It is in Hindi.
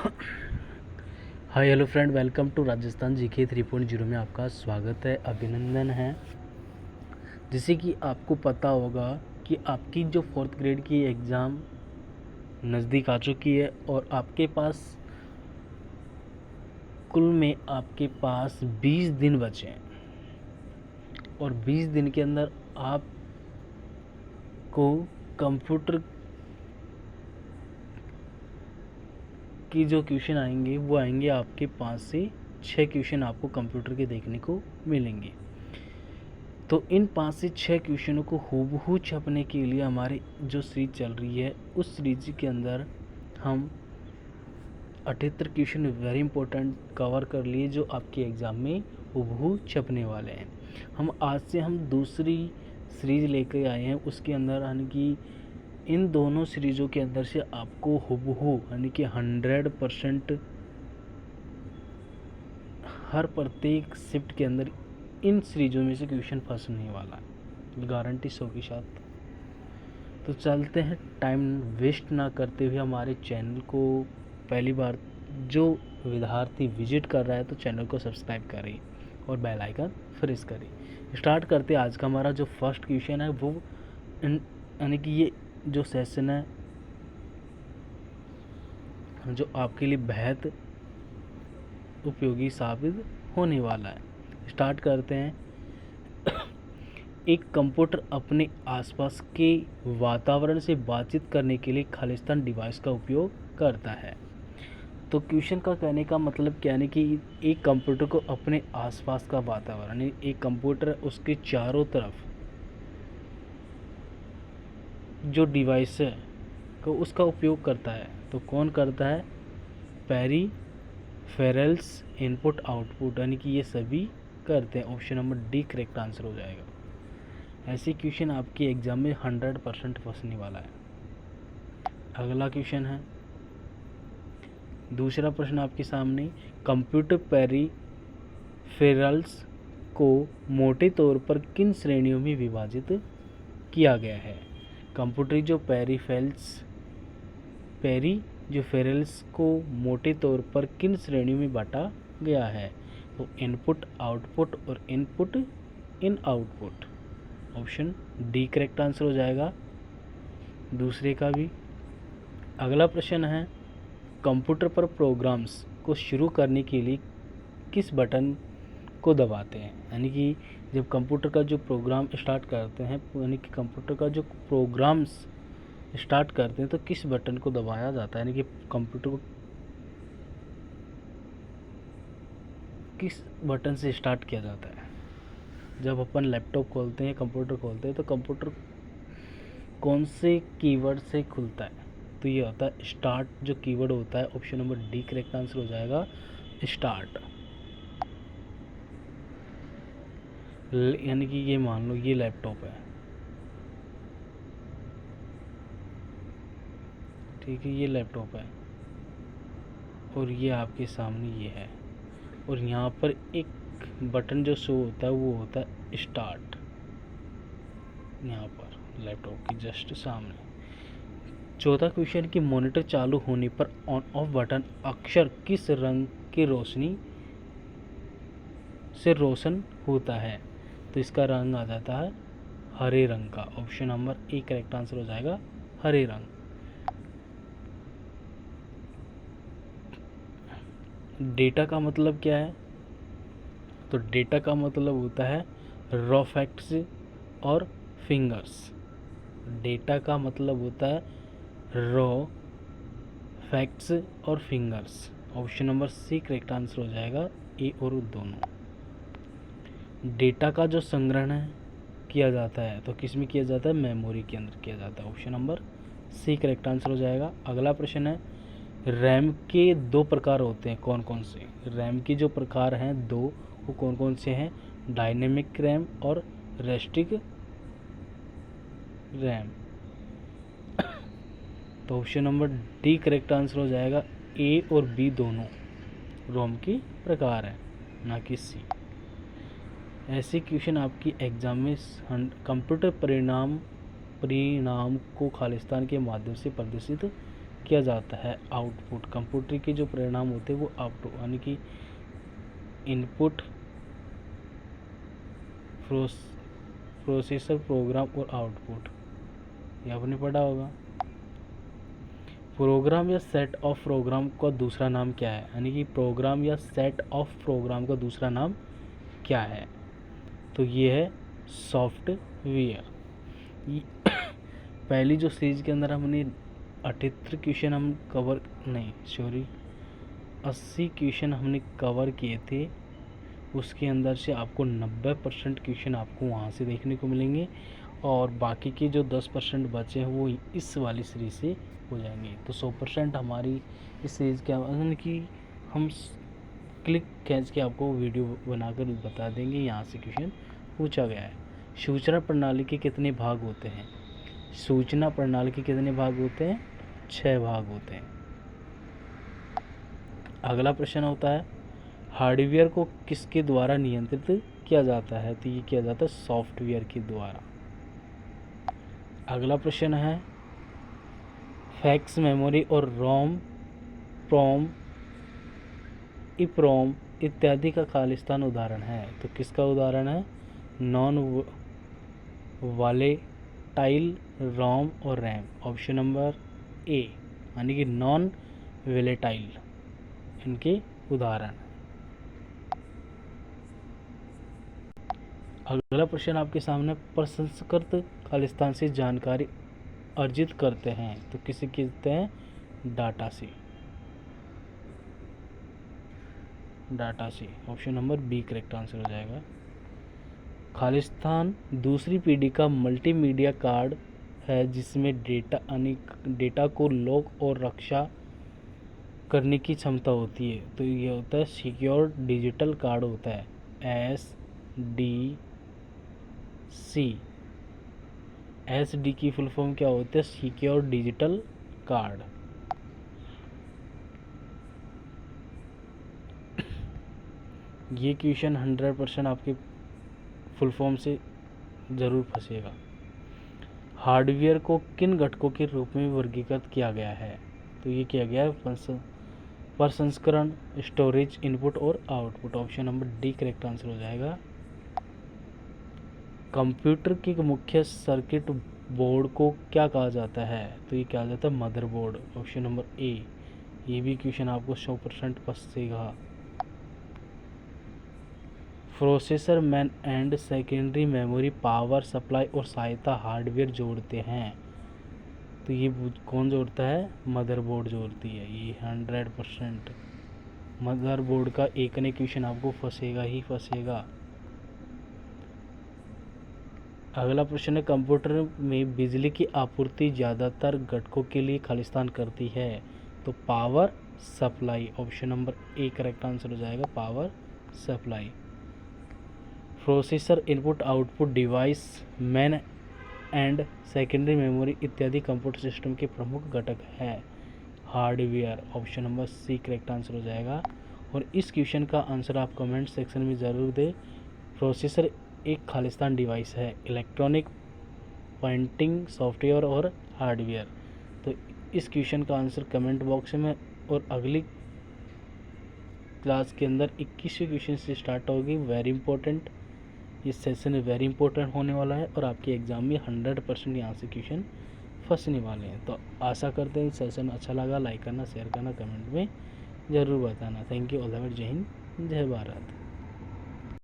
Hi hello friend, welcome to Rajasthan GK 3.0 में आपका स्वागत है, अभिनंदन है। जैसे कि आपको पता होगा कि आपकी जो 4th ग्रेड की एग्ज़ाम नज़दीक आ चुकी है और आपके पास कुल में आपके पास 20 दिन बचे हैं और 20 दिन के अंदर आपको कंप्यूटर की जो क्वेश्चन आएंगे वो आएंगे आपके 5 से 6 क्वेश्चन आपको कंप्यूटर के देखने को मिलेंगे। तो इन 5 से 6 क्वेश्चनों को हूबहू छपने के लिए हमारी जो सीरीज चल रही है उस सीरीज के अंदर हम 78 क्वेश्चन वेरी इंपॉर्टेंट कवर कर लिए जो आपके एग्ज़ाम में हूबहू छपने वाले हैं। आज से हम दूसरी सीरीज लेकर आए हैं, उसके अंदर यानी कि इन दोनों सीरीज़ों के अंदर से आपको हूबहू यानी कि 100% हर प्रत्येक शिफ्ट के अंदर इन सीरीज़ों में से क्वेश्चन फंसने वाला है, गारंटी 100 के साथ। तो चलते हैं, टाइम वेस्ट ना करते हुए हमारे चैनल को पहली बार जो विद्यार्थी विजिट कर रहा है तो चैनल को सब्सक्राइब करें और बेल आइकन प्रेस करें। स्टार्ट करते हैं। आज का हमारा जो फर्स्ट क्वेश्चन है वो यानी कि ये जो सेशन है जो आपके लिए बेहद उपयोगी साबित होने वाला है। स्टार्ट करते हैं। एक कंप्यूटर अपने आसपास के वातावरण से बातचीत करने के लिए खालिस्तान डिवाइस का उपयोग करता है। तो क्वेश्चन का कहने का मतलब क्या है कि एक कंप्यूटर को अपने आसपास का वातावरण, एक कंप्यूटर उसके चारों तरफ जो डिवाइस है को उसका उपयोग करता है। तो कौन करता है? पेरिफेरल्स, इनपुट आउटपुट, यानी कि ये सभी करते हैं। Option number D correct answer हो जाएगा। ऐसे क्वेश्चन आपके एग्जाम में 100% फंसने वाला है। अगला क्वेश्चन है, दूसरा प्रश्न आपके सामने, कंप्यूटर पेरिफेरल्स को मोटे तौर पर किन श्रेणियों में विभाजित किया गया है? कंप्यूटर जो पेरिफेरल्स को मोटे तौर पर किन श्रेणियों में बांटा गया है? तो इनपुट आउटपुट और इनपुट इन output. Option D correct answer हो जाएगा दूसरे का भी। अगला प्रश्न है, कंप्यूटर पर प्रोग्राम्स को शुरू करने के लिए किस बटन को दबाते हैं? यानी कि जब कंप्यूटर का जो प्रोग्राम स्टार्ट करते हैं, यानी कि कंप्यूटर का जो प्रोग्राम्स स्टार्ट करते हैं तो किस बटन को दबाया जाता है? यानी कि कंप्यूटर को किस बटन से स्टार्ट किया जाता है? जब अपन लैपटॉप खोलते हैं, कंप्यूटर खोलते हैं, तो कंप्यूटर कौन से कीवर्ड से खुलता है? तो ये होता है स्टार्ट, जो कीवर्ड होता है। Option number D correct answer हो जाएगा स्टार्ट। यानी कि ये मान लो ये लैपटॉप है, ठीक है, ये लैपटॉप है और ये आपके सामने ये है और यहाँ पर एक बटन जो शो होता है वो होता है स्टार्ट, यहाँ पर लैपटॉप के जस्ट सामने। चौथा क्वेश्चन कि मॉनिटर चालू होने पर ऑन ऑफ बटन अक्षर किस रंग की रोशनी से रोशन होता है? तो इसका रंग आ जाता है हरे रंग का। Option number A correct answer हो जाएगा हरे रंग। डेटा का मतलब क्या है? तो डेटा का मतलब होता है रॉ फैक्ट्स और फिंगर्स। डेटा का मतलब होता है रॉ फैक्ट्स और fingers. Option number C correct answer हो जाएगा, ए और दोनों। डेटा का जो संग्रहण किया जाता है तो किस में किया जाता है? मेमोरी के अंदर किया जाता है। Option number C correct answer हो जाएगा। अगला प्रश्न है, रैम के 2 प्रकार होते हैं, कौन कौन से? रैम के जो प्रकार हैं 2, वो कौन कौन से हैं? डायनेमिक रैम और रेस्टिक रैम। तो option number D correct answer हो जाएगा। ए और बी दोनों रोम की प्रकार है, ना कि सी। ऐसे क्वेश्चन आपकी एग्जाम में कंप्यूटर परिणाम को खालिस्तान के माध्यम से प्रदर्शित किया जाता है आउटपुट। कंप्यूटर के जो परिणाम होते हैं वो आउटपुट यानी कि इनपुट, प्रोसेसर, प्रोग्राम और आउटपुट, ये आपने पढ़ा होगा। प्रोग्राम या सेट ऑफ प्रोग्राम का दूसरा नाम क्या है, यानी कि प्रोग्राम या सेट ऑफ प्रोग्राम का दूसरा नाम क्या है, तो ये है सॉफ्टवेयर। पहली जो सीरीज के अंदर हमने 78 क्वेश्चन हम कवर नहीं सॉरी 80 क्वेश्चन हमने कवर किए थे, उसके अंदर से आपको 90% क्वेश्चन आपको वहाँ से देखने को मिलेंगे और बाकी के जो 10% बचे हैं वो इस वाली सीरीज से हो जाएंगे। तो 100% हमारी इस सीरीज़ के यानी कि हम क्लिक खींच के आपको वीडियो बनाकर बता देंगे। यहाँ से क्वेश्चन पूछा गया है। सूचना प्रणाली के कितने भाग होते हैं? सूचना प्रणाली के कितने भाग होते हैं? 6 भाग होते हैं। अगला प्रश्न होता है हार्डवेयर को किसके द्वारा नियंत्रित किया जाता है, तो ये किया जाता है सॉफ्टवेयर के द्वारा। अगला प्रश्न है फैक्स मेमोरी और रोम, प्रोम, इप्रोम इत्यादि का खालिस्तान उदाहरण है, तो किसका उदाहरण है? नॉन वॉलेटाइल रोम और रैम। ऑप्शन नंबर ए यानी कि नॉन वॉलेटाइल इनके उदाहरण। अगला प्रश्न आपके सामने प्रसंस्कृत खालिस्तान से जानकारी अर्जित करते हैं, तो किसे कहते हैं? डाटा से। डाटा से option number B correct answer हो जाएगा। खालिस्तान दूसरी पीढ़ी का मल्टीमीडिया कार्ड है जिसमें डेटा को लॉक और रक्षा करने की क्षमता होती है, तो ये होता है सिक्योर डिजिटल कार्ड होता है SDC। SD की फुल फॉर्म क्या होती है? Secure digital card. ये क्वेश्चन 100% आपके फुल फॉर्म से ज़रूर फंसेगा। हार्डवेयर को किन घटकों के रूप में वर्गीकृत किया गया है, तो ये किया गया है प्रसंस्करण, स्टोरेज, इनपुट और output. Option number D correct answer हो जाएगा। कंप्यूटर के मुख्य सर्किट बोर्ड को क्या कहा जाता है, तो ये कहा जाता है मदरबोर्ड। ऑप्शन नंबर ए। ये भी क्वेश्चन आपको 100% फंसेगा। Processor main and secondary memory power supply और सहायता हार्डवेयर जोड़ते हैं, तो ये कौन जोड़ता है? मदरबोर्ड जोड़ती है। ये 100% मदरबोर्ड का एक ने क्वेश्चन आपको फंसेगा ही फंसेगा। अगला प्रश्न है कंप्यूटर में बिजली की आपूर्ति ज़्यादातर घटकों के लिए खालिस्तान करती है, तो power supply. Option number A correct answer हो जाएगा, power supply. Processor, input output device, main and secondary memory इत्यादि कंप्यूटर सिस्टम के प्रमुख घटक है hardware. Option number C correct answer हो जाएगा। और इस क्वेश्चन का आंसर आप कमेंट सेक्शन में ज़रूर दें। प्रोसेसर एक खालिस्तान डिवाइस है, इलेक्ट्रॉनिक पॉइंटिंग सॉफ्टवेयर और हार्डवेयर। तो इस क्वेश्चन का आंसर कमेंट बॉक्स में। और अगली क्लास के अंदर 21वें क्वेश्चन से स्टार्ट होगी। वेरी इंपॉर्टेंट, ये सेशन वेरी इंपॉर्टेंट होने वाला है और आपके एग्ज़ाम में 100% यहाँ से क्वेश्चन फंसने वाले हैं। तो आशा करते हैं सेशन अच्छा लगा। लाइक करना, शेयर करना, कमेंट में ज़रूर बताना। Thank you. All the best. जय हिंद, जय भारत।